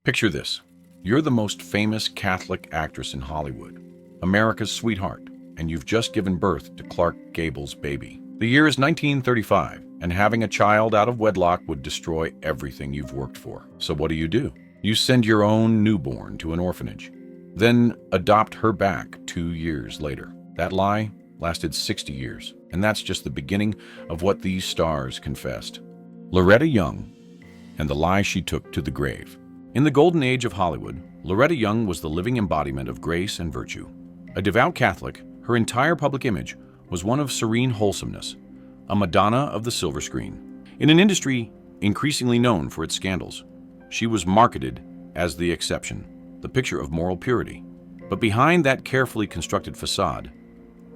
Picture this. You're the most famous Catholic actress in Hollywood, America's sweetheart, and you've just given birth to Clark Gable's baby. The year is 1935, and having a child out of wedlock would destroy everything you've worked for. So what do? You send your own newborn to an orphanage, then adopt her back 2 years later. That lie lasted 60 years, and that's just the beginning of what these stars confessed. Loretta Young and the lie she took to the grave. In the golden age of Hollywood, Loretta Young was the living embodiment of grace and virtue. A devout Catholic, her entire public image was one of serene wholesomeness, a Madonna of the silver screen. In an industry increasingly known for its scandals, she was marketed as the exception, the picture of moral purity. But behind that carefully constructed facade,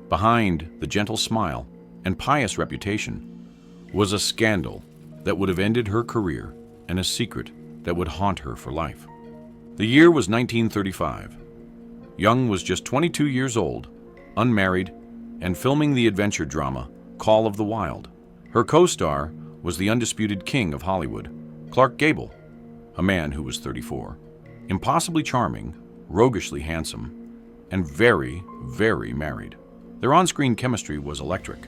behind the gentle smile and pious reputation, was a scandal that would have ended her career and a secret that would haunt her for life. The year was 1935. Young was just 22 years old, unmarried, and filming the adventure drama Call of the Wild. Her co-star was the undisputed king of Hollywood, Clark Gable, a man who was 34, impossibly charming, roguishly handsome, and very, very married. Their on-screen chemistry was electric,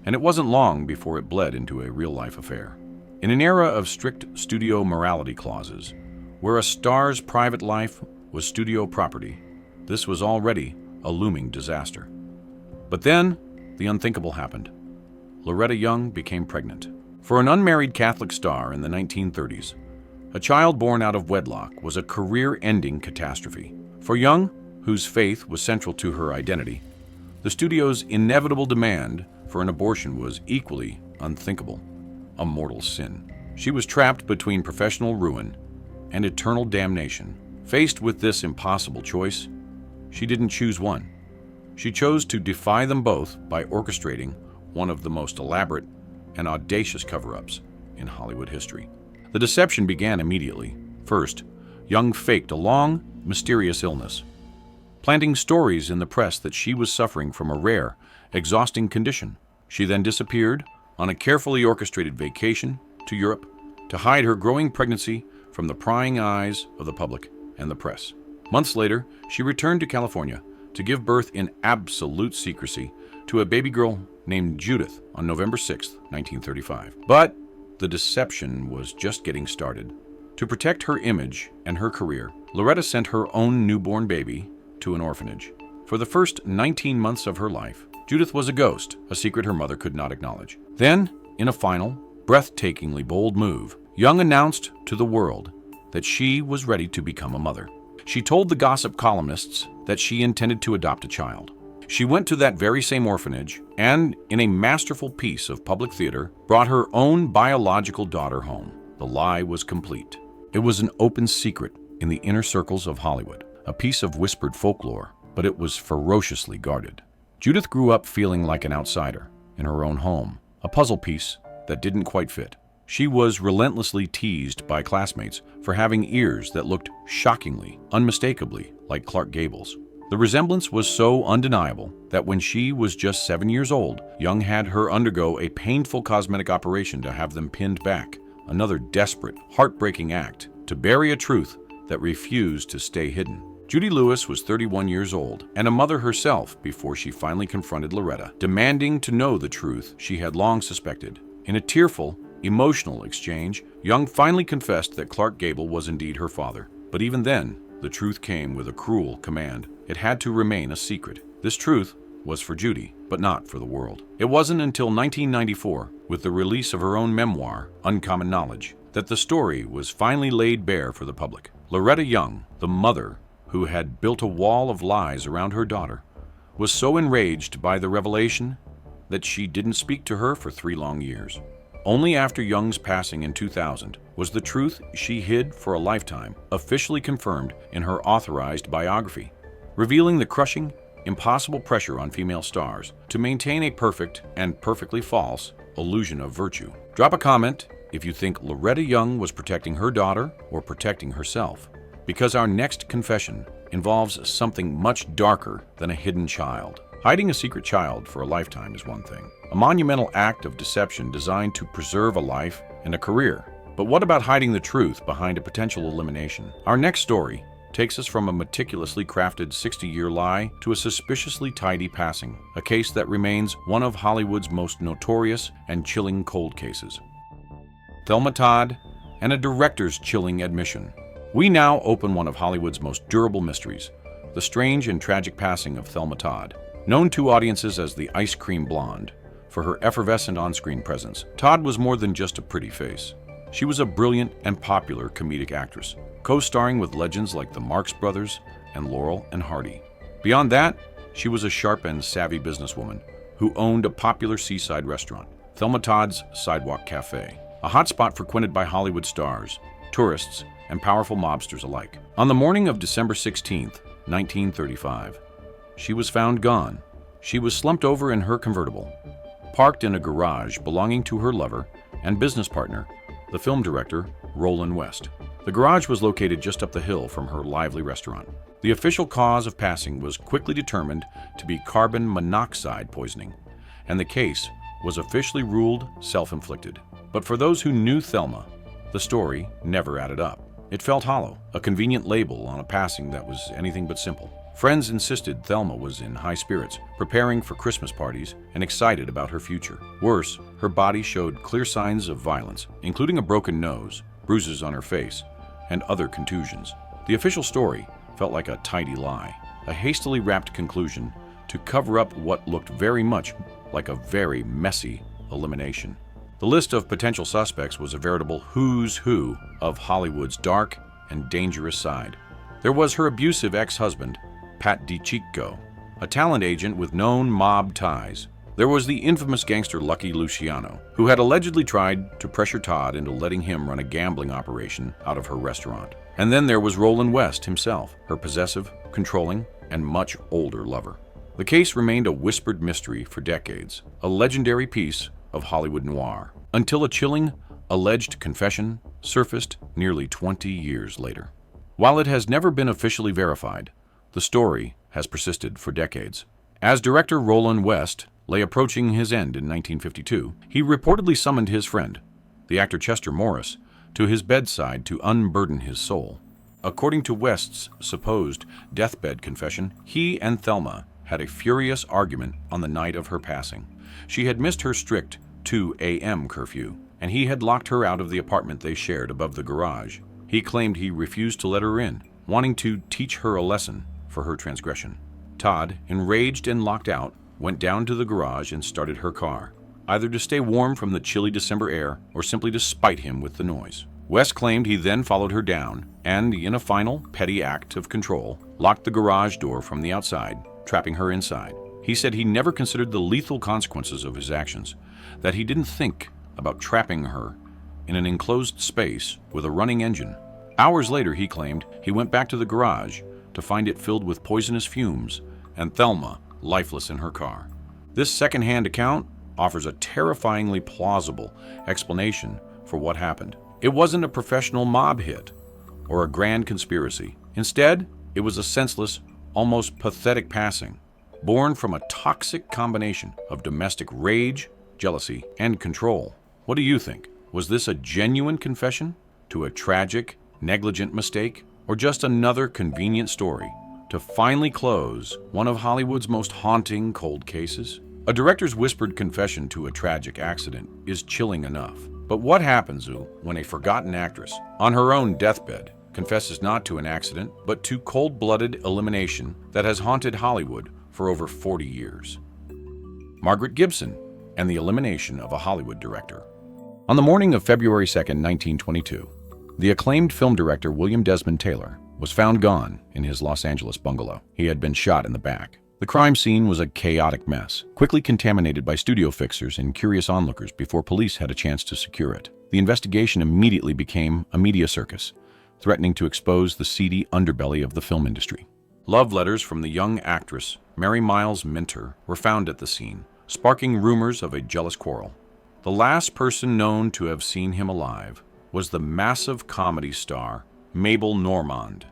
and it wasn't long before it bled into a real-life affair. In an era of strict studio morality clauses, where a star's private life was studio property, this was already a looming disaster. But then, the unthinkable happened. Loretta Young became pregnant. For an unmarried Catholic star in the 1930s, a child born out of wedlock was a career-ending catastrophe. For Young, whose faith was central to her identity, the studio's inevitable demand for an abortion was equally unthinkable. A mortal sin. She was trapped between professional ruin and eternal damnation. Faced with this impossible choice, she didn't choose one. She chose to defy them both by orchestrating one of the most elaborate and audacious cover-ups in Hollywood history. The deception began immediately. First, Young faked a long, mysterious illness, planting stories in the press that she was suffering from a rare, exhausting condition. She then disappeared on a carefully orchestrated vacation to Europe to hide her growing pregnancy from the prying eyes of the public and the press. Months later, she returned to California to give birth in absolute secrecy to a baby girl named Judith on November 6, 1935. But the deception was just getting started. To protect her image and her career, Loretta sent her own newborn baby to an orphanage. For the first 19 months of her life, Judith was a ghost, a secret her mother could not acknowledge. Then, in a final, breathtakingly bold move, Young announced to the world that she was ready to become a mother. She told the gossip columnists that she intended to adopt a child. She went to that very same orphanage and, in a masterful piece of public theater, brought her own biological daughter home. The lie was complete. It was an open secret in the inner circles of Hollywood, a piece of whispered folklore, but it was ferociously guarded. Judith grew up feeling like an outsider in her own home, a puzzle piece that didn't quite fit. She was relentlessly teased by classmates for having ears that looked shockingly, unmistakably like Clark Gable's. The resemblance was so undeniable that when she was just 7 years old, Young had her undergo a painful cosmetic operation to have them pinned back, another desperate, heartbreaking act to bury a truth that refused to stay hidden. Judy Lewis was 31 years old and a mother herself before she finally confronted Loretta, demanding to know the truth she had long suspected. In a tearful, emotional exchange, Young finally confessed that Clark Gable was indeed her father. But even then, the truth came with a cruel command. It had to remain a secret. This truth was for Judy, but not for the world. It wasn't until 1994, with the release of her own memoir, Uncommon Knowledge, that the story was finally laid bare for the public. Loretta Young, the mother who had built a wall of lies around her daughter, was so enraged by the revelation that she didn't speak to her for 3 long years. Only after Young's passing in 2000 was the truth she hid for a lifetime officially confirmed in her authorized biography, revealing the crushing, impossible pressure on female stars to maintain a perfect and perfectly false illusion of virtue. Drop a comment if you think Loretta Young was protecting her daughter or protecting herself, because our next confession involves something much darker than a hidden child. Hiding a secret child for a lifetime is one thing. A monumental act of deception designed to preserve a life and a career But what about hiding the truth behind a potential elimination? Our next story takes us from a meticulously crafted 60-year lie to a suspiciously tidy passing, a case that remains one of Hollywood's most notorious and chilling cold cases. Thelma Todd and a director's chilling admission. We now open one of Hollywood's most durable mysteries, the strange and tragic passing of Thelma Todd. Known to audiences as the Ice Cream Blonde for her effervescent on-screen presence, Todd was more than just a pretty face. She was a brilliant and popular comedic actress, co-starring with legends like the Marx Brothers and Laurel and Hardy. Beyond that, she was a sharp and savvy businesswoman who owned a popular seaside restaurant, Thelma Todd's Sidewalk Cafe, a hotspot frequented by Hollywood stars, tourists, and powerful mobsters alike. On the morning of December 16, 1935, she was found gone. She was slumped over in her convertible, parked in a garage belonging to her lover and business partner, the film director, Roland West. The garage was located just up the hill from her lively restaurant. The official cause of passing was quickly determined to be carbon monoxide poisoning, and the case was officially ruled self-inflicted. But for those who knew Thelma, the story never added up. It felt hollow, a convenient label on a passing that was anything but simple. Friends insisted Thelma was in high spirits, preparing for Christmas parties and excited about her future. Worse, her body showed clear signs of violence, including a broken nose, bruises on her face, and other contusions. The official story felt like a tidy lie, a hastily wrapped conclusion to cover up what looked very much like a very messy elimination. The list of potential suspects was a veritable who's who of Hollywood's dark and dangerous side. There was her abusive ex-husband, Pat DiCicco, a talent agent with known mob ties. There was the infamous gangster Lucky Luciano, who had allegedly tried to pressure Todd into letting him run a gambling operation out of her restaurant. And then there was Roland West himself, her possessive, controlling, and much older lover. The case remained a whispered mystery for decades, a legendary piece of Hollywood noir, until a chilling, alleged confession surfaced nearly 20 years later. While it has never been officially verified, the story has persisted for decades. As director Roland West lay approaching his end in 1952, he reportedly summoned his friend, the actor Chester Morris, to his bedside to unburden his soul. According to West's supposed deathbed confession, he and Thelma had a furious argument on the night of her passing. She had missed her strict 2 a.m. curfew, and he had locked her out of the apartment they shared above the garage. He claimed he refused to let her in, wanting to teach her a lesson for her transgression. Todd, enraged and locked out, went down to the garage and started her car, either to stay warm from the chilly December air or simply to spite him with the noise. West claimed he then followed her down and, in a final, petty act of control, locked the garage door from the outside, trapping her inside. He said he never considered the lethal consequences of his actions, that he didn't think about trapping her in an enclosed space with a running engine. Hours later, he claimed, he went back to the garage to find it filled with poisonous fumes and Thelma lifeless in her car. This second-hand account offers a terrifyingly plausible explanation for what happened. It wasn't a professional mob hit or a grand conspiracy. Instead, it was a senseless, almost pathetic passing, born from a toxic combination of domestic rage, jealousy, and control. What do you think? Was this a genuine confession to a tragic, negligent mistake, or just another convenient story to finally close one of Hollywood's most haunting cold cases? A director's whispered confession to a tragic accident is chilling enough. But what happens when a forgotten actress, on her own deathbed, confesses not to an accident, but to cold-blooded elimination that has haunted Hollywood for over 40 years? Margaret Gibson and the elimination of a Hollywood director. On the morning of February 2, 1922, the acclaimed film director William Desmond Taylor was found gone in his Los Angeles bungalow. He had been shot in the back. The crime scene was a chaotic mess, quickly contaminated by studio fixers and curious onlookers before police had a chance to secure it. The investigation immediately became a media circus, threatening to expose the seedy underbelly of the film industry. Love letters from the young actress Mary Miles Minter were found at the scene, sparking rumors of a jealous quarrel. The last person known to have seen him alive was the massive comedy star Mabel Normand,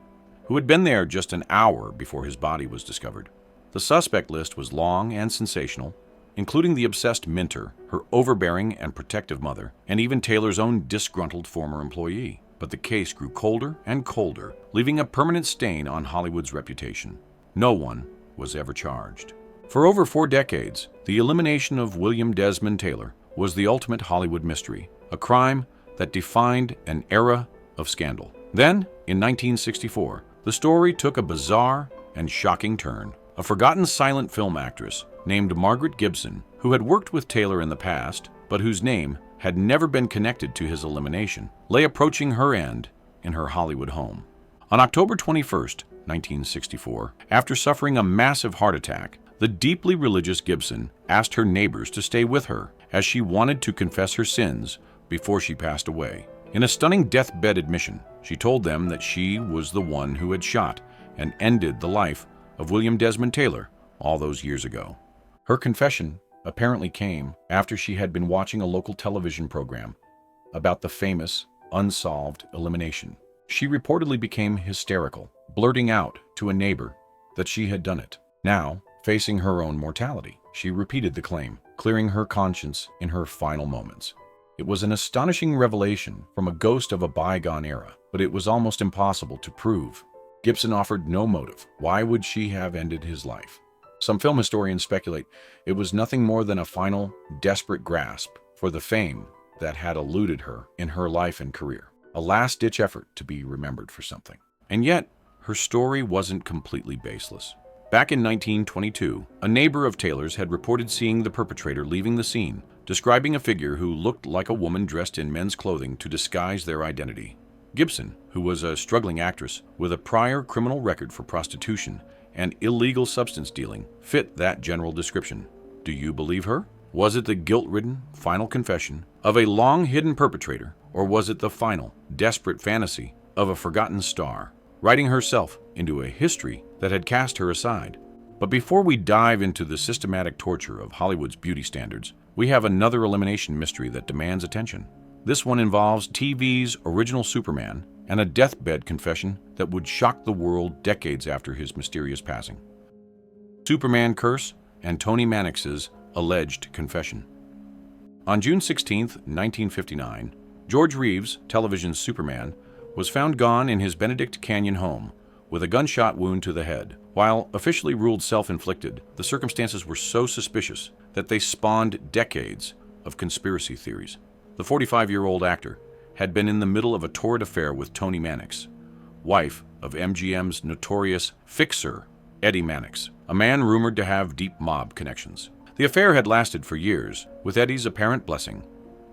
who had been there just an hour before his body was discovered. The suspect list was long and sensational, including the obsessed Minter, her overbearing and protective mother, and even Taylor's own disgruntled former employee. But the case grew colder and colder, leaving a permanent stain on Hollywood's reputation. No one was ever charged. For over 4 decades, the elimination of William Desmond Taylor was the ultimate Hollywood mystery, a crime that defined an era of scandal. Then, in 1964, the story took a bizarre and shocking turn. A forgotten silent film actress named Margaret Gibson, who had worked with Taylor in the past, but whose name had never been connected to his elimination, lay approaching her end in her Hollywood home. On October 21, 1964, after suffering a massive heart attack, the deeply religious Gibson asked her neighbors to stay with her as she wanted to confess her sins before she passed away. In a stunning deathbed admission, she told them that she was the one who had shot and ended the life of William Desmond Taylor all those years ago. Her confession apparently came after she had been watching a local television program about the famous unsolved elimination. She reportedly became hysterical, blurting out to a neighbor that she had done it. Now, facing her own mortality, she repeated the claim, clearing her conscience in her final moments. It was an astonishing revelation from a ghost of a bygone era, but it was almost impossible to prove. Gibson offered no motive. Why would she have ended his life? Some film historians speculate it was nothing more than a final, desperate grasp for the fame that had eluded her in her life and career. A last-ditch effort to be remembered for something. And yet, her story wasn't completely baseless. Back in 1922, a neighbor of Taylor's had reported seeing the perpetrator leaving the scene, describing a figure who looked like a woman dressed in men's clothing to disguise their identity. Gibson, who was a struggling actress with a prior criminal record for prostitution and illegal substance dealing, fit that general description. Do you believe her? Was it the guilt-ridden, final confession of a long-hidden perpetrator, or was it the final, desperate fantasy of a forgotten star, writing herself into a history that had cast her aside? But before we dive into the systematic torture of Hollywood's beauty standards, we have another elimination mystery that demands attention. This one involves TV's original Superman and a deathbed confession that would shock the world decades after his mysterious passing. Superman Curse and Tony Mannix's alleged confession. On June 16, 1959, George Reeves, television's Superman, was found gone in his Benedict Canyon home with a gunshot wound to the head. While officially ruled self-inflicted, the circumstances were so suspicious that they spawned decades of conspiracy theories. The 45-year-old actor had been in the middle of a torrid affair with Toni Mannix, wife of MGM's notorious fixer, Eddie Mannix, a man rumored to have deep mob connections. The affair had lasted for years, with Eddie's apparent blessing.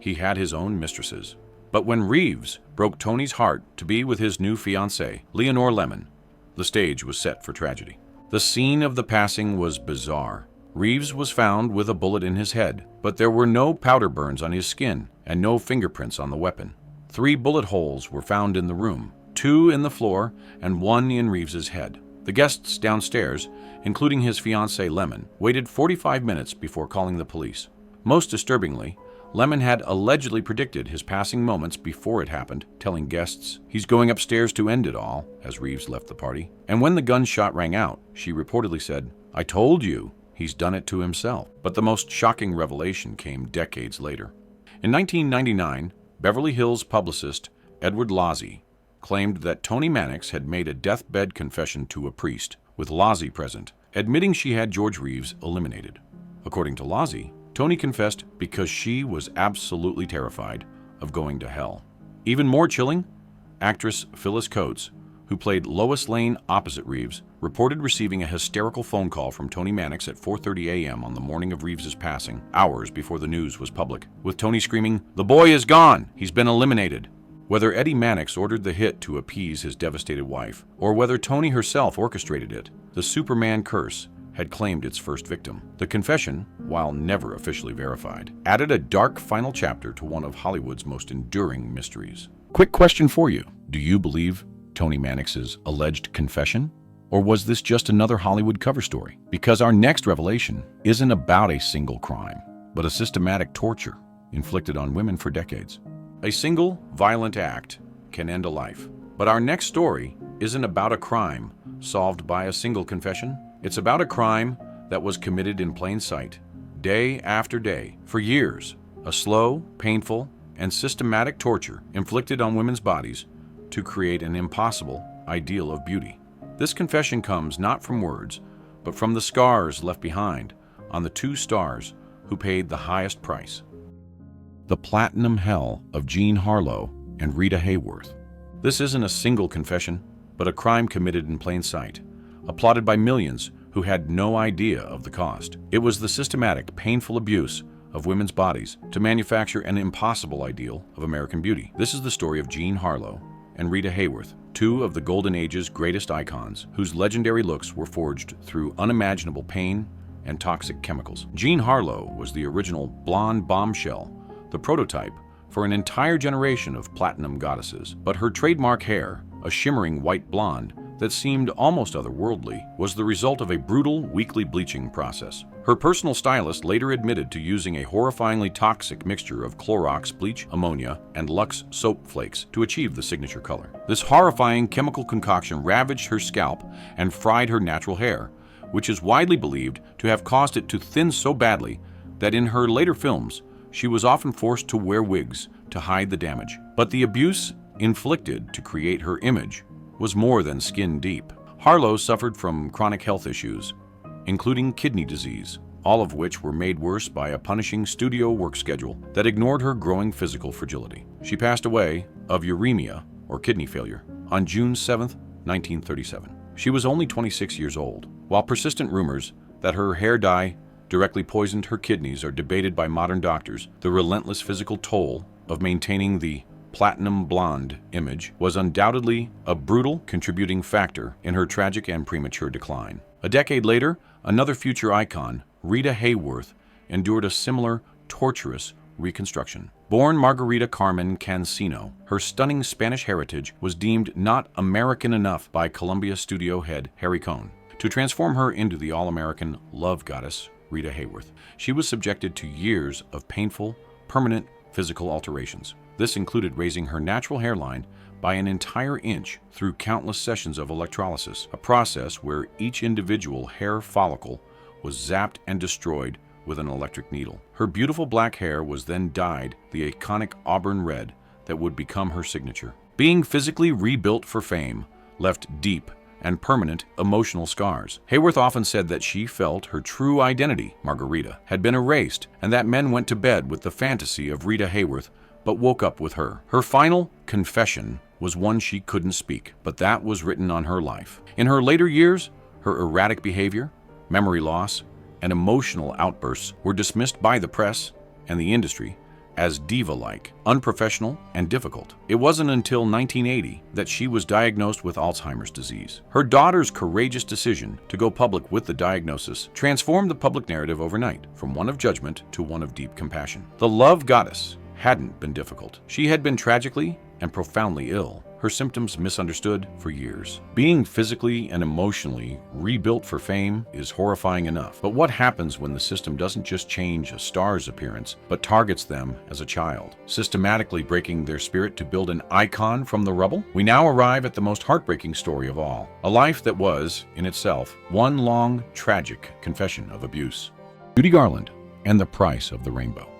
He had his own mistresses. But when Reeves broke Tony's heart to be with his new fiancée, Leonore Lemon, the stage was set for tragedy. The scene of the passing was bizarre. Reeves was found with a bullet in his head, but there were no powder burns on his skin and no fingerprints on the weapon. 3 bullet holes were found in the room, 2 in the floor and 1 in Reeves's head. The guests downstairs, including his fiancée Lemon, waited 45 minutes before calling the police. Most disturbingly, Lemon had allegedly predicted his passing moments before it happened, telling guests he's going upstairs to end it all as Reeves left the party. And when the gunshot rang out, she reportedly said, "I told you, he's done it to himself." But the most shocking revelation came decades later. In 1999, Beverly Hills publicist Edward Lozzie claimed that Toni Mannix had made a deathbed confession to a priest, with Lozzie present, admitting she had George Reeves eliminated. According to Lozzie, Toni confessed because she was absolutely terrified of going to hell. Even more chilling, actress Phyllis Coates, who played Lois Lane opposite Reeves, reported receiving a hysterical phone call from Toni Mannix at 4:30 a.m. on the morning of Reeves's passing, hours before the news was public, with Toni screaming, "The boy is gone! He's been eliminated!" Whether Eddie Mannix ordered the hit to appease his devastated wife, or whether Toni herself orchestrated it, the Superman curse had claimed its first victim. The confession, while never officially verified, added a dark final chapter to one of Hollywood's most enduring mysteries. Quick question for you. Do you believe Toni Mannix's alleged confession? Or was this just another Hollywood cover story? Because our next revelation isn't about a single crime, but a systematic torture inflicted on women for decades. A single violent act can end a life. But our next story isn't about a crime solved by a single confession. It's about a crime that was committed in plain sight, day after day, for years, a slow, painful, and systematic torture inflicted on women's bodies to create an impossible ideal of beauty. This confession comes not from words, but from the scars left behind on the two stars who paid the highest price. The Platinum Hell of Jean Harlow and Rita Hayworth. This isn't a single confession, but a crime committed in plain sight, applauded by millions who had no idea of the cost. It was the systematic, painful abuse of women's bodies to manufacture an impossible ideal of American beauty. This is the story of Jean Harlow and Rita Hayworth, two of the Golden Age's greatest icons, whose legendary looks were forged through unimaginable pain and toxic chemicals. Jean Harlow was the original blonde bombshell, the prototype for an entire generation of platinum goddesses. But her trademark hair, a shimmering white blonde that seemed almost otherworldly, was the result of a brutal weekly bleaching process. Her personal stylist later admitted to using a horrifyingly toxic mixture of Clorox bleach, ammonia, and Lux soap flakes to achieve the signature color. This horrifying chemical concoction ravaged her scalp and fried her natural hair, which is widely believed to have caused it to thin so badly that in her later films, she was often forced to wear wigs to hide the damage. But the abuse inflicted to create her image was more than skin deep. Harlow suffered from chronic health issues, including kidney disease, all of which were made worse by a punishing studio work schedule that ignored her growing physical fragility. She passed away of uremia, or kidney failure, on June 7, 1937. She was only 26 years old. While persistent rumors that her hair dye directly poisoned her kidneys are debated by modern doctors, the relentless physical toll of maintaining the platinum blonde image was undoubtedly a brutal contributing factor in her tragic and premature decline. A decade later, another future icon, Rita Hayworth, endured a similar torturous reconstruction. Born Margarita Carmen Cancino, her stunning Spanish heritage was deemed not American enough by Columbia studio head Harry Cohn to transform her into the all-American love goddess Rita Hayworth. She was subjected to years of painful, permanent physical alterations. This included raising her natural hairline by an entire inch through countless sessions of electrolysis, a process where each individual hair follicle was zapped and destroyed with an electric needle. Her beautiful black hair was then dyed the iconic auburn red that would become her signature. Being physically rebuilt for fame left deep and permanent emotional scars. Hayworth often said that she felt her true identity, Margarita, had been erased, and that men went to bed with the fantasy of Rita Hayworth but woke up with her. Her final confession was one she couldn't speak, but that was written on her life. In her later years, her erratic behavior, memory loss, and emotional outbursts were dismissed by the press and the industry as diva-like, unprofessional, and difficult. It wasn't until 1980 that she was diagnosed with Alzheimer's disease. Her daughter's courageous decision to go public with the diagnosis transformed the public narrative overnight, from one of judgment to one of deep compassion. The love goddess hadn't been difficult. She had been tragically and profoundly ill, her symptoms misunderstood for years. Being physically and emotionally rebuilt for fame is horrifying enough. But what happens when the system doesn't just change a star's appearance, but targets them as a child, systematically breaking their spirit to build an icon from the rubble? We now arrive at the most heartbreaking story of all, a life that was, in itself, one long, tragic confession of abuse. Judy Garland and the Price of the Rainbow.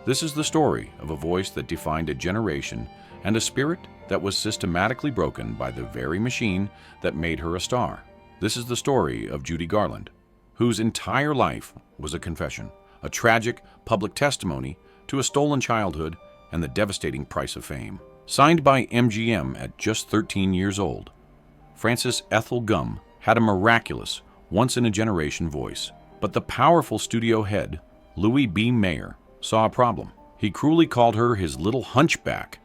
This is the story of a voice that defined a generation and a spirit that was systematically broken by the very machine that made her a star. This is the story of Judy Garland, whose entire life was a confession, a tragic public testimony to a stolen childhood and the devastating price of fame. Signed by MGM at just 13 years old, Frances Ethel Gum had a miraculous, once-in-a-generation voice. But the powerful studio head, Louis B. Mayer, saw a problem. He cruelly called her his little hunchback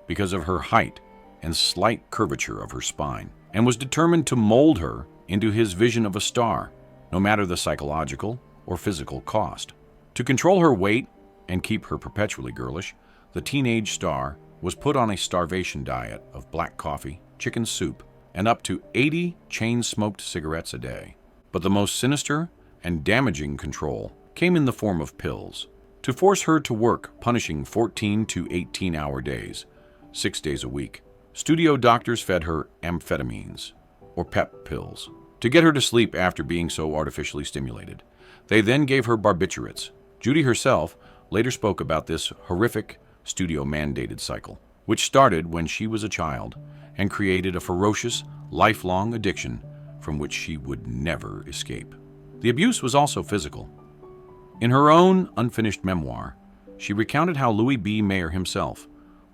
because of her height and slight curvature of her spine, and was determined to mold her into his vision of a star, no matter the psychological or physical cost. To control her weight and keep her perpetually girlish, the teenage star was put on a starvation diet of black coffee, chicken soup, and up to 80 chain-smoked cigarettes a day. But the most sinister and damaging control came in the form of pills. To force her to work punishing 14 to 18-hour days, 6 days a week, studio doctors fed her amphetamines, or pep pills, to get her to sleep after being so artificially stimulated. They then gave her barbiturates Judy herself later spoke about this horrific studio-mandated cycle, which started when she was a child and created a ferocious, lifelong addiction from which she would never escape. The abuse was also physical. In her own unfinished memoir, she recounted how Louis B. Mayer himself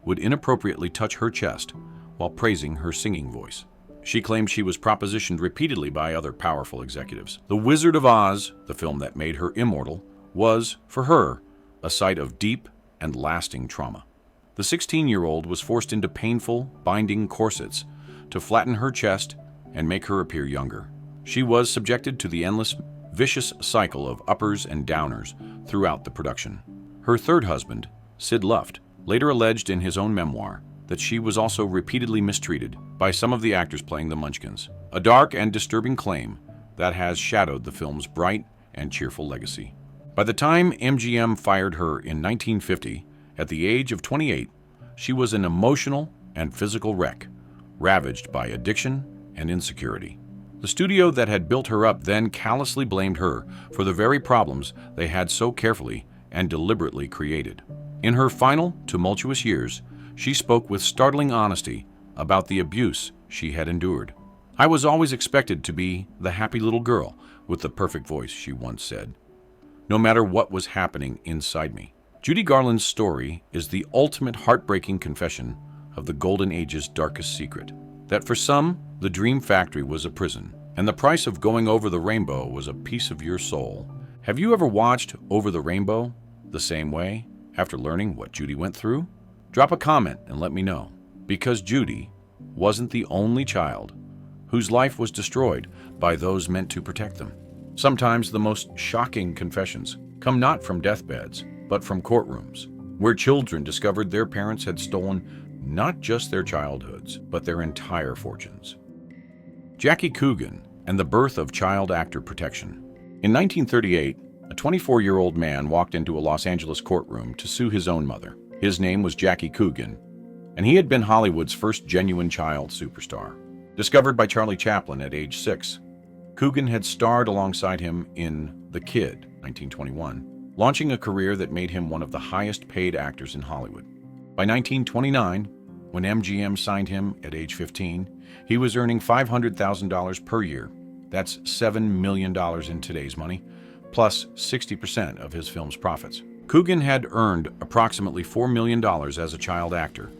would inappropriately touch her chest while praising her singing voice. She claimed she was propositioned repeatedly by other powerful executives. The Wizard of Oz, the film that made her immortal, was, for her, a site of deep and lasting trauma. The 16-year-old was forced into painful, binding corsets to flatten her chest and make her appear younger. She was subjected to the endless, vicious cycle of uppers and downers throughout the production. Her third husband, Sid Luft, later alleged in his own memoir that she was also repeatedly mistreated by some of the actors playing the Munchkins, a dark and disturbing claim that has shadowed the film's bright and cheerful legacy. By the time MGM fired her in 1950, at the age of 28, she was an emotional and physical wreck, ravaged by addiction and insecurity. The studio that had built her up then callously blamed her for the very problems they had so carefully and deliberately created. In her final, tumultuous years, she spoke with startling honesty about the abuse she had endured. "I was always expected to be the happy little girl with the perfect voice," she once said, "no matter what was happening inside me." Judy Garland's story is the ultimate heartbreaking confession of the Golden Age's darkest secret, that for some, the dream factory was a prison, and the price of going over the rainbow was a piece of your soul. Have you ever watched Over the Rainbow the same way after learning what Judy went through? Drop a comment and let me know, because Judy wasn't the only child whose life was destroyed by those meant to protect them. Sometimes the most shocking confessions come not from deathbeds, but from courtrooms, where children discovered their parents had stolen not just their childhoods, but their entire fortunes. Jackie Coogan and the birth of child actor protection. In 1938, a 24-year-old man walked into a Los Angeles courtroom to sue his own mother. His name was Jackie Coogan, and he had been Hollywood's first genuine child superstar. Discovered by Charlie Chaplin at age 6, Coogan had starred alongside him in The Kid, 1921, launching a career that made him one of the highest-paid actors in Hollywood. By 1929, when MGM signed him at age 15, he was earning $500,000 per year. That's $7 million in today's money, plus 60% of his film's profits. Coogan had earned approximately $4 million as a child actor,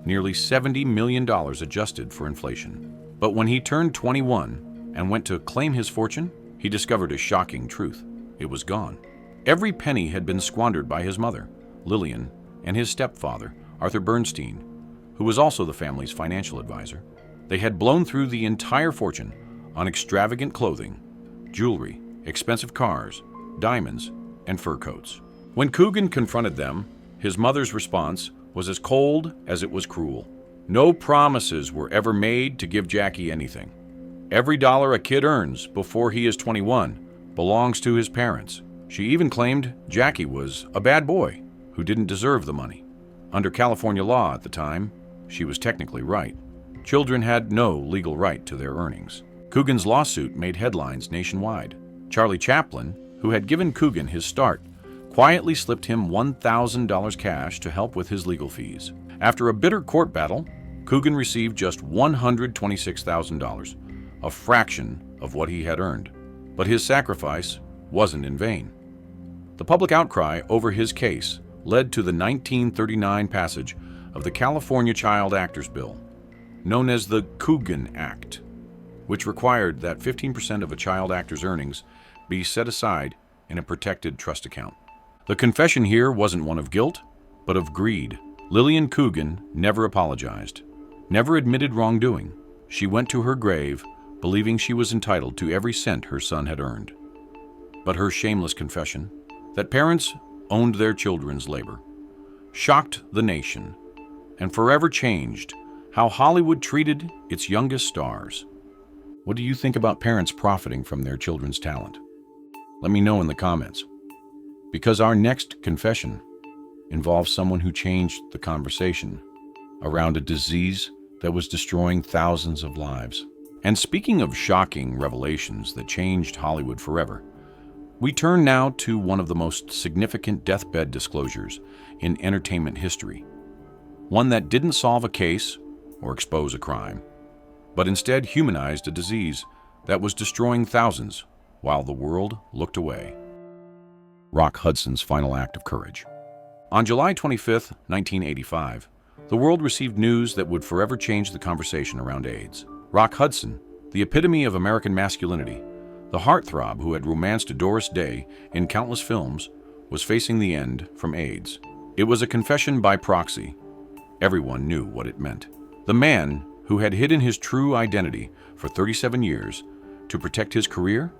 nearly $70 million adjusted for inflation. But when he turned 21 and went to claim his fortune, he discovered a shocking truth. It was gone. Every penny had been squandered by his mother, Lillian, and his stepfather, Arthur Bernstein, who was also the family's financial advisor. They had blown through the entire fortune on extravagant clothing, jewelry, expensive cars, diamonds, and fur coats. When Coogan confronted them, his mother's response was as cold as it was cruel. No promises were ever made to give Jackie anything. Every dollar a kid earns before he is 21 belongs to his parents. She even claimed Jackie was a bad boy who didn't deserve the money. Under California law at the time, she was technically right. Children had no legal right to their earnings. Coogan's lawsuit made headlines nationwide. Charlie Chaplin, who had given Coogan his start, quietly slipped him $1,000 cash to help with his legal fees. After a bitter court battle, Coogan received just $126,000, a fraction of what he had earned. But his sacrifice wasn't in vain. The public outcry over his case led to the 1939 passage of the California Child Actors Bill, known as the Coogan Act, which required that 15% of a child actor's earnings be set aside in a protected trust account. The confession here wasn't one of guilt, but of greed. Lillian Coogan never apologized, never admitted wrongdoing. She went to her grave believing she was entitled to every cent her son had earned. But her shameless confession, that parents owned their children's labor, shocked the nation and forever changed how Hollywood treated its youngest stars. What do you think about parents profiting from their children's talent? Let me know in the comments. Because our next confession involves someone who changed the conversation around a disease that was destroying thousands of lives. And speaking of shocking revelations that changed Hollywood forever, We turn now to one of the most significant deathbed disclosures in entertainment history. One that didn't solve a case or expose a crime, but instead humanized a disease that was destroying thousands while the world looked away. Rock Hudson's final act of courage. On July 25, 1985, the world received news that would forever change the conversation around AIDS. Rock Hudson, the epitome of American masculinity, the heartthrob who had romanced Doris Day in countless films, was facing the end from AIDS. It was a confession by proxy. Everyone knew what it meant. The man who had hidden his true identity for 37 years to protect his career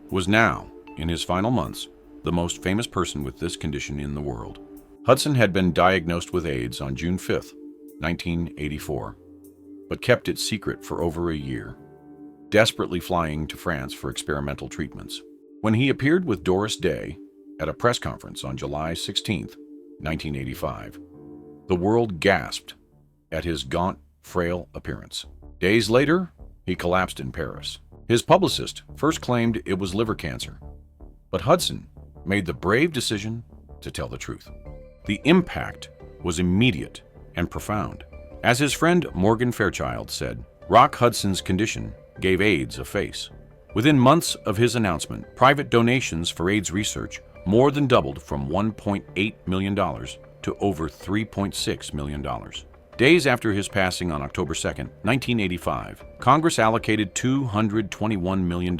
was now, in his final months, the most famous person with this condition in the world. Hudson had been diagnosed with AIDS on June 5, 1984, but kept it secret for over a year, desperately flying to France for experimental treatments. When he appeared with Doris Day at a press conference on July 16, 1985, the world gasped at his gaunt, frail appearance. Days later, he collapsed in Paris. His publicist first claimed it was liver cancer, but Hudson made the brave decision to tell the truth. The impact was immediate and profound. As his friend Morgan Fairchild said, Rock Hudson's condition gave AIDS a face. Within months of his announcement, private donations for AIDS research more than doubled from $1.8 million to over $3.6 million. Days after his passing on October 2, 1985, Congress allocated $221 million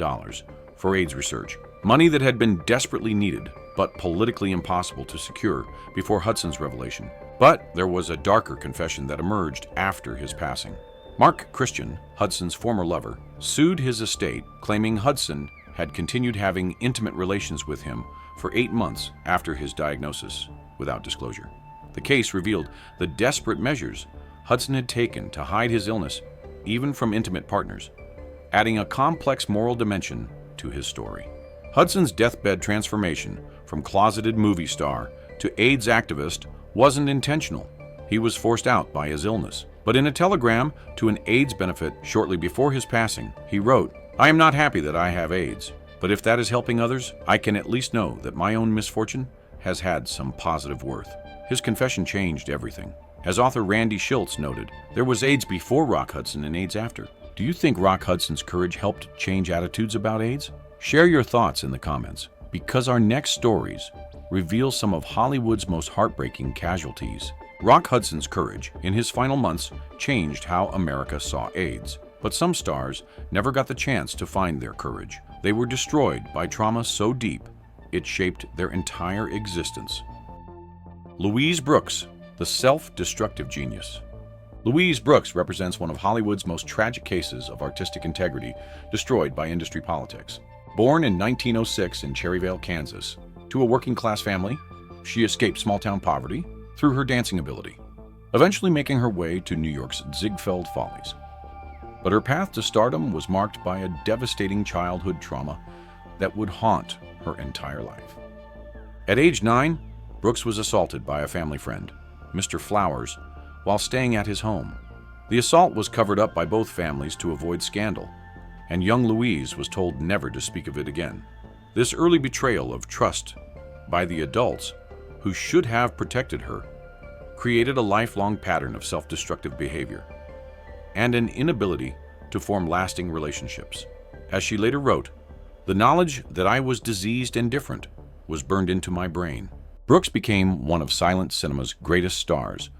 for AIDS research, money that had been desperately needed but politically impossible to secure before Hudson's revelation. But there was a darker confession that emerged after his passing. Mark Christian, Hudson's former lover, sued his estate, claiming Hudson had continued having intimate relations with him for 8 months after his diagnosis, without disclosure. The case revealed the desperate measures Hudson had taken to hide his illness, even from intimate partners, adding a complex moral dimension to his story. Hudson's deathbed transformation from closeted movie star to AIDS activist wasn't intentional. He was forced out by his illness. But in a telegram to an AIDS benefit shortly before his passing, he wrote, "I am not happy that I have AIDS, but if that is helping others, I can at least know that my own misfortune has had some positive worth." His confession changed everything. As author Randy Schultz noted, there was AIDS before Rock Hudson and AIDS after. Do you think Rock Hudson's courage helped change attitudes about AIDS? Share your thoughts in the comments, because our next stories reveal some of Hollywood's most heartbreaking casualties. Rock Hudson's courage in his final months changed how America saw AIDS, but some stars never got the chance to find their courage. They were destroyed by trauma so deep, it shaped their entire existence. Louise Brooks, the self-destructive genius. Louise Brooks represents one of Hollywood's most tragic cases of artistic integrity destroyed by industry politics. Born in 1906 in Cherryvale, Kansas, to a working-class family, she escaped small-town poverty through her dancing ability, eventually making her way to New York's Ziegfeld Follies. But her path to stardom was marked by a devastating childhood trauma that would haunt her entire life. At age 9, Brooks was assaulted by a family friend, Mr. Flowers, while staying at his home. The assault was covered up by both families to avoid scandal, and young Louise was told never to speak of it again. This early betrayal of trust by the adults who should have protected her created a lifelong pattern of self-destructive behavior and an inability to form lasting relationships. As she later wrote, "The knowledge that I was diseased and different was burned into my brain." Brooks became one of silent cinema's greatest stars,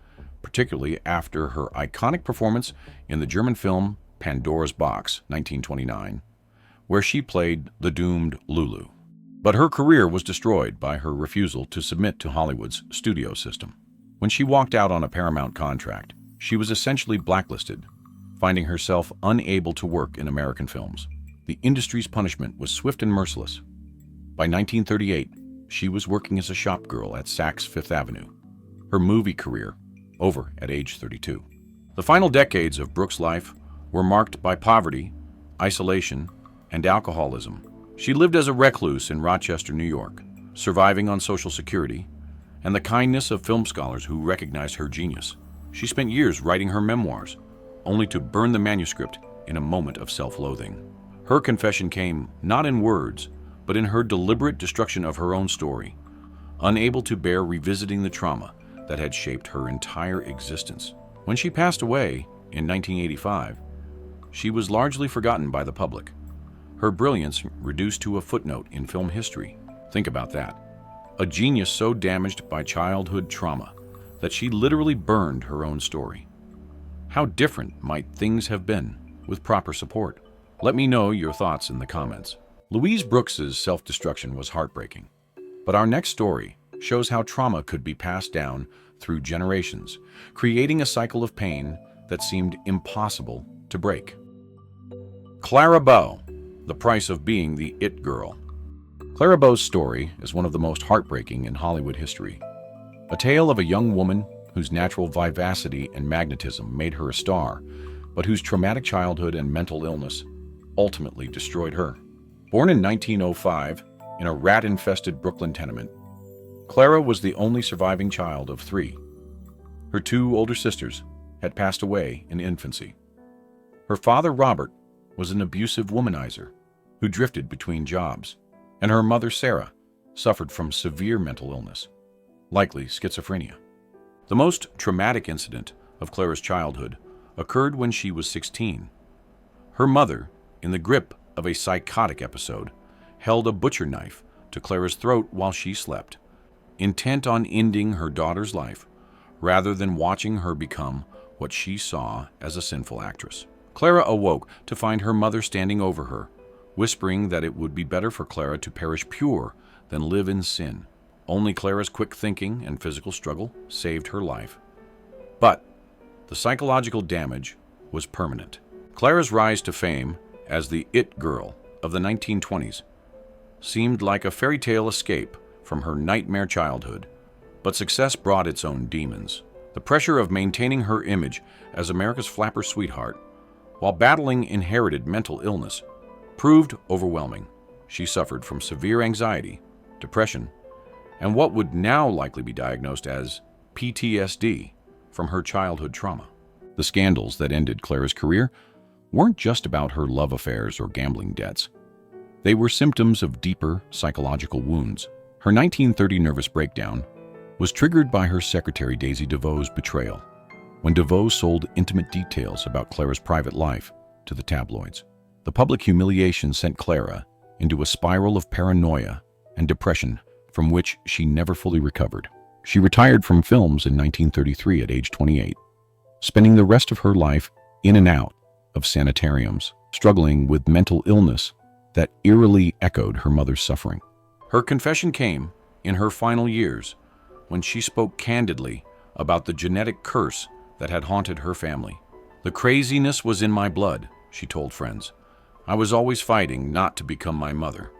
particularly after her iconic performance in the German film Pandora's Box, 1929, where she played the doomed Lulu. But her career was destroyed by her refusal to submit to Hollywood's studio system. When she walked out on a Paramount contract, she was essentially blacklisted, finding herself unable to work in American films. The industry's punishment was swift and merciless. By 1938, she was working as a shop girl at Saks Fifth Avenue, her movie career over at age 32. The final decades of Brooks' life were marked by poverty, isolation, and alcoholism. She lived as a recluse in Rochester, New York, surviving on Social Security and the kindness of film scholars who recognized her genius. She spent years writing her memoirs, only to burn the manuscript in a moment of self-loathing. Her confession came not in words, but in her deliberate destruction of her own story, unable to bear revisiting the trauma that had shaped her entire existence. When she passed away in 1985, she was largely forgotten by the public, her brilliance reduced to a footnote in film history. Think about that. A genius so damaged by childhood trauma that she literally burned her own story. How different might things have been with proper support? Let me know your thoughts in the comments. Louise Brooks's self-destruction was heartbreaking, but our next story shows how trauma could be passed down through generations, creating a cycle of pain that seemed impossible to break. Clara Bow, the price of being the it girl. Clara Bow's story is one of the most heartbreaking in Hollywood history. A tale of a young woman whose natural vivacity and magnetism made her a star, but whose traumatic childhood and mental illness ultimately destroyed her. Born in 1905 in a rat-infested Brooklyn tenement, Clara was the only surviving child of 3. Her 2 older sisters had passed away in infancy. Her father, Robert, was an abusive womanizer who drifted between jobs, and her mother, Sarah, suffered from severe mental illness, likely schizophrenia. The most traumatic incident of Clara's childhood occurred when she was 16. Her mother, in the grip of a psychotic episode, held a butcher knife to Clara's throat while she slept, intent on ending her daughter's life rather than watching her become what she saw as a sinful actress. Clara awoke to find her mother standing over her, whispering that it would be better for Clara to perish pure than live in sin. Only Clara's quick thinking and physical struggle saved her life. But the psychological damage was permanent. Clara's rise to fame as the it girl of the 1920s seemed like a fairy tale escape from her nightmare childhood, but success brought its own demons. The pressure of maintaining her image as America's flapper sweetheart while battling inherited mental illness proved overwhelming. She suffered from severe anxiety, depression, and what would now likely be diagnosed as PTSD from her childhood trauma. The scandals that ended Clara's career weren't just about her love affairs or gambling debts. They were symptoms of deeper psychological wounds. Her 1930 nervous breakdown was triggered by her secretary Daisy DeVoe's betrayal, when DeVoe sold intimate details about Clara's private life to the tabloids. The public humiliation sent Clara into a spiral of paranoia and depression from which she never fully recovered. She retired from films in 1933 at age 28, spending the rest of her life in and out of sanitariums, struggling with mental illness that eerily echoed her mother's suffering. Her confession came in her final years when she spoke candidly about the genetic curse that had haunted her family. "The craziness was in my blood," she told friends. "I was always fighting not to become my mother."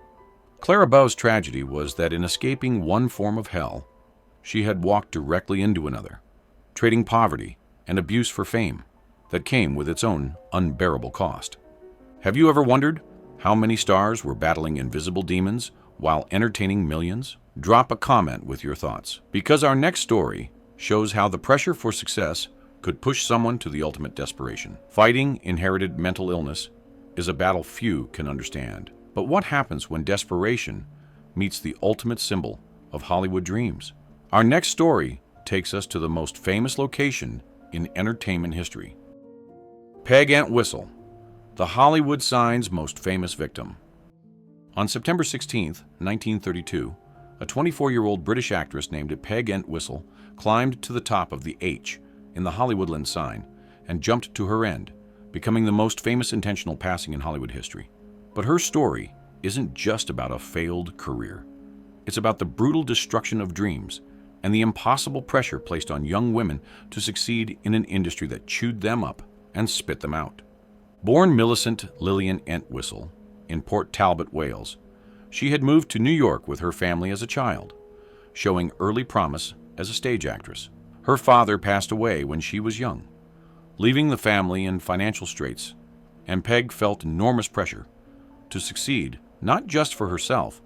Clara Bow's tragedy was that in escaping one form of hell, she had walked directly into another, trading poverty and abuse for fame that came with its own unbearable cost. Have you ever wondered how many stars were battling invisible demons while entertaining millions? Drop a comment with your thoughts, because our next story shows how the pressure for success could push someone to the ultimate desperation. Fighting inherited mental illness is a battle few can understand. But what happens when desperation meets the ultimate symbol of Hollywood dreams? Our next story takes us to the most famous location in entertainment history. Peg Entwistle, the Hollywood sign's most famous victim. On September 16, 1932, a 24-year-old British actress named Peg Entwistle climbed to the top of the H in the Hollywoodland sign and jumped to her end, becoming the most famous intentional passing in Hollywood history. But her story isn't just about a failed career. It's about the brutal destruction of dreams and the impossible pressure placed on young women to succeed in an industry that chewed them up and spit them out. Born Millicent Lillian Entwistle in Port Talbot, Wales, she had moved to New York with her family as a child, showing early promise as a stage actress. Her father passed away when she was young, leaving the family in financial straits, and Peg felt enormous pressure to succeed, not just for herself,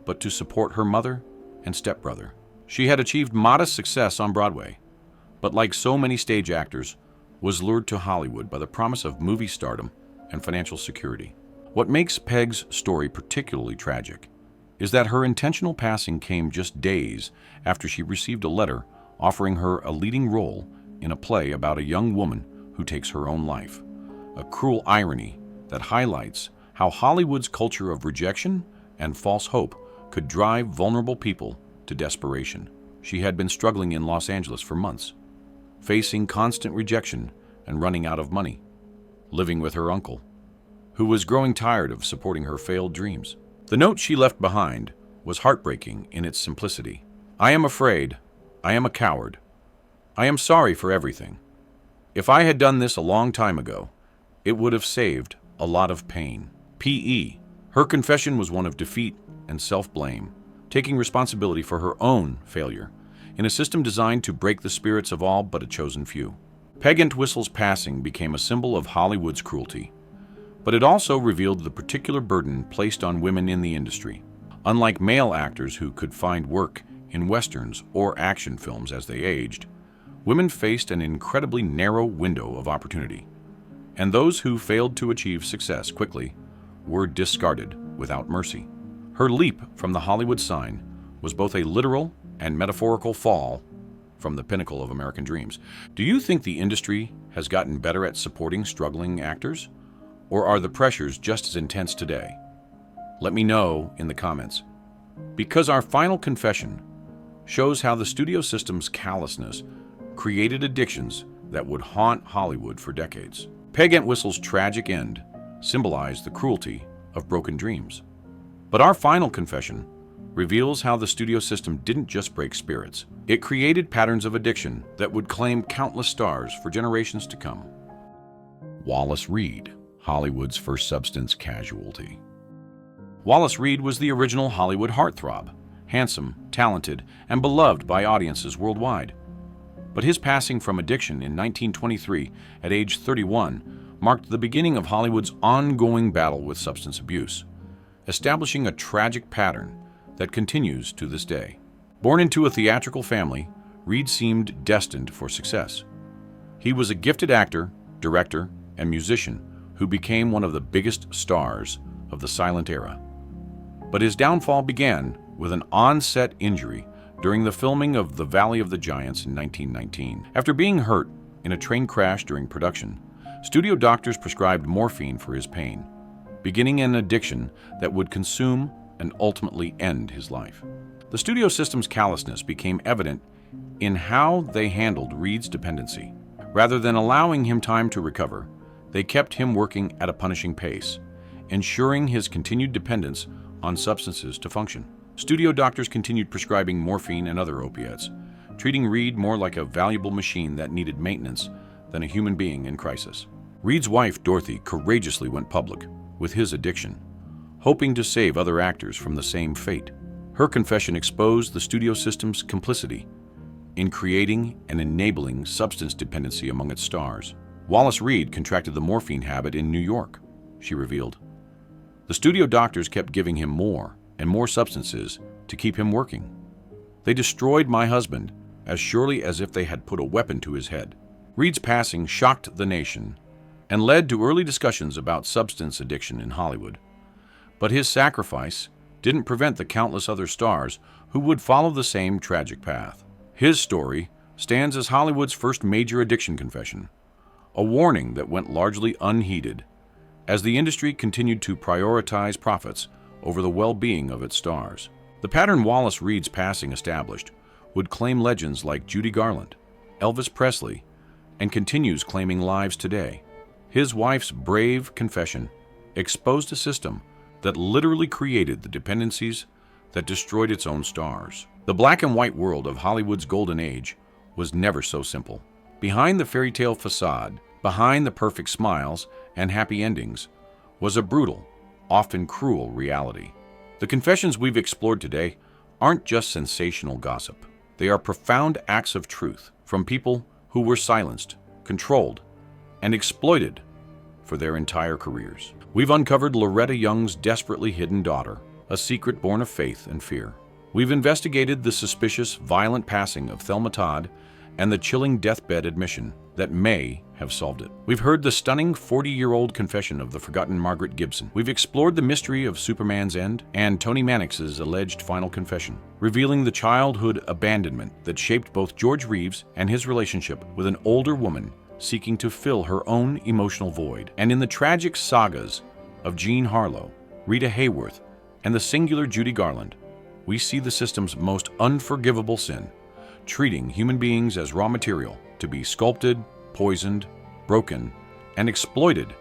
but to support her mother and stepbrother. She had achieved modest success on Broadway, but like so many stage actors, was lured to Hollywood by the promise of movie stardom and financial security. What makes Peg's story particularly tragic is that her intentional passing came just days after she received a letter offering her a leading role in a play about a young woman who takes her own life. A cruel irony that highlights how Hollywood's culture of rejection and false hope could drive vulnerable people to desperation. She had been struggling in Los Angeles for months, facing constant rejection and running out of money, living with her uncle, who was growing tired of supporting her failed dreams. The note she left behind was heartbreaking in its simplicity. "I am afraid. I am a coward. I am sorry for everything. If I had done this a long time ago, it would have saved a lot of pain." P.E. Her confession was one of defeat and self-blame, taking responsibility for her own failure in a system designed to break the spirits of all but a chosen few. Peg Entwistle's passing became a symbol of Hollywood's cruelty, but it also revealed the particular burden placed on women in the industry. Unlike male actors who could find work in westerns or action films as they aged, women faced an incredibly narrow window of opportunity, and those who failed to achieve success quickly were discarded without mercy. Her leap from the Hollywood sign was both a literal and metaphorical fall from the pinnacle of American dreams. Do you think the industry has gotten better at supporting struggling actors, or are the pressures just as intense today? Let me know in the comments. Because our final confession shows how the studio system's callousness created addictions that would haunt Hollywood for decades. Peg Entwistle's tragic end symbolized the cruelty of broken dreams. But our final confession reveals how the studio system didn't just break spirits. It created patterns of addiction that would claim countless stars for generations to come. Wallace Reed, Hollywood's first substance casualty. Wallace Reed was the original Hollywood heartthrob, handsome, talented, and beloved by audiences worldwide. But his passing from addiction in 1923 at age 31 marked the beginning of Hollywood's ongoing battle with substance abuse, establishing a tragic pattern that continues to this day. Born into a theatrical family, Reed seemed destined for success. He was a gifted actor, director, and musician who became one of the biggest stars of the silent era. But his downfall began with an on-set injury during the filming of The Valley of the Giants in 1919. After being hurt in a train crash during production, studio doctors prescribed morphine for his pain, beginning an addiction that would consume and ultimately end his life. The studio system's callousness became evident in how they handled Reed's dependency. Rather than allowing him time to recover, they kept him working at a punishing pace, ensuring his continued dependence on substances to function. Studio doctors continued prescribing morphine and other opiates, treating Reed more like a valuable machine that needed maintenance than a human being in crisis. Reed's wife, Dorothy, courageously went public with his addiction, hoping to save other actors from the same fate. Her confession exposed the studio system's complicity in creating and enabling substance dependency among its stars. Wallace Reed contracted the morphine habit in New York, she revealed. The studio doctors kept giving him more and more substances to keep him working. They destroyed my husband as surely as if they had put a weapon to his head. Reed's passing shocked the nation and led to early discussions about substance addiction in Hollywood. But his sacrifice didn't prevent the countless other stars who would follow the same tragic path. His story stands as Hollywood's first major addiction confession, a warning that went largely unheeded as the industry continued to prioritize profits over the well-being of its stars. The pattern Wallace Reed's passing established would claim legends like Judy Garland, Elvis Presley, and continues claiming lives today. His wife's brave confession exposed a system that literally created the dependencies that destroyed its own stars. The black and white world of Hollywood's golden age was never so simple. Behind the fairy tale facade, behind the perfect smiles and happy endings, was a brutal, often cruel reality. The confessions we've explored today aren't just sensational gossip. They are profound acts of truth from people who were silenced, controlled, and exploited for their entire careers. We've uncovered Loretta Young's desperately hidden daughter, a secret born of faith and fear. We've investigated the suspicious, violent passing of Thelma Todd and the chilling deathbed admission that may have solved it. We've heard the stunning 40-year-old confession of the forgotten Margaret Gibson. We've explored the mystery of Superman's end and Tony Mannix's alleged final confession, revealing the childhood abandonment that shaped both George Reeves and his relationship with an older woman seeking to fill her own emotional void. And in the tragic sagas of Jean Harlow, Rita Hayworth, and the singular Judy Garland, we see the system's most unforgivable sin, treating human beings as raw material to be sculpted, poisoned, broken, and exploited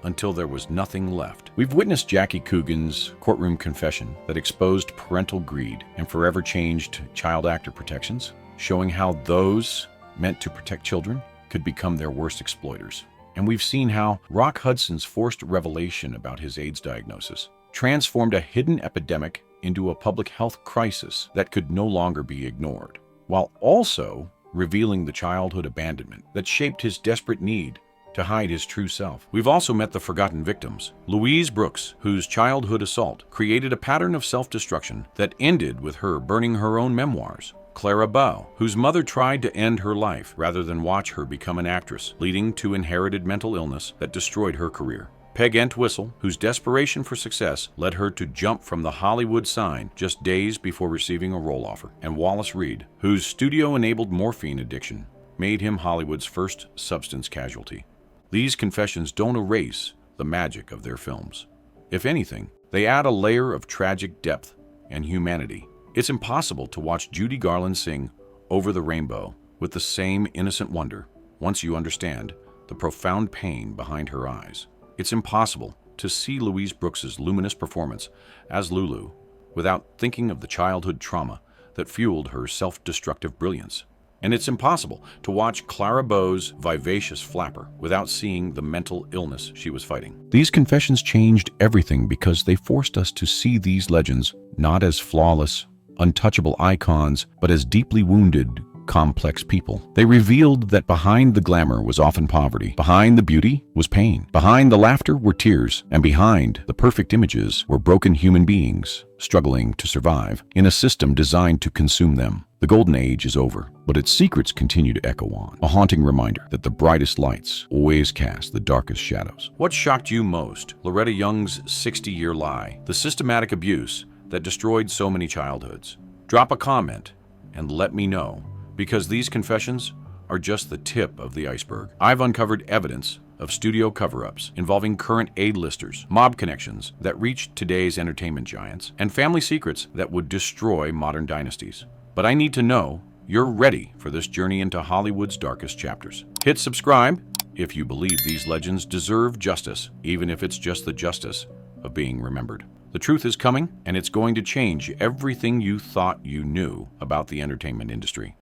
until there was nothing left. We've witnessed Jackie Coogan's courtroom confession that exposed parental greed and forever changed child actor protections, showing how those meant to protect children could become their worst exploiters. And we've seen how Rock Hudson's forced revelation about his AIDS diagnosis transformed a hidden epidemic into a public health crisis that could no longer be ignored, while also revealing the childhood abandonment that shaped his desperate need to hide his true self. We've also met the forgotten victims, Louise Brooks, whose childhood assault created a pattern of self-destruction that ended with her burning her own memoirs. Clara Bow, whose mother tried to end her life rather than watch her become an actress, leading to inherited mental illness that destroyed her career. Peg Entwistle, whose desperation for success led her to jump from the Hollywood sign just days before receiving a role offer. And Wallace Reed, whose studio-enabled morphine addiction made him Hollywood's first substance casualty. These confessions don't erase the magic of their films. If anything, they add a layer of tragic depth and humanity. It's impossible to watch Judy Garland sing Over the Rainbow with the same innocent wonder once you understand the profound pain behind her eyes. It's impossible to see Louise Brooks's luminous performance as Lulu without thinking of the childhood trauma that fueled her self-destructive brilliance. And it's impossible to watch Clara Bow's vivacious flapper without seeing the mental illness she was fighting. These confessions changed everything because they forced us to see these legends not as flawless, untouchable icons, but as deeply wounded, complex people. They revealed that behind the glamour was often poverty, behind the beauty was pain, behind the laughter were tears, and behind the perfect images were broken human beings struggling to survive in a system designed to consume them. The golden age is over, but its secrets continue to echo on, a haunting reminder that the brightest lights always cast the darkest shadows. What shocked you most? Loretta Young's 60-year lie, the systematic abuse that destroyed so many childhoods. Drop a comment and let me know, because these confessions are just the tip of the iceberg. I've uncovered evidence of studio cover-ups involving current A-listers, mob connections that reached today's entertainment giants, and family secrets that would destroy modern dynasties. But I need to know you're ready for this journey into Hollywood's darkest chapters. Hit subscribe if you believe these legends deserve justice, even if it's just the justice of being remembered. The truth is coming, and it's going to change everything you thought you knew about the entertainment industry.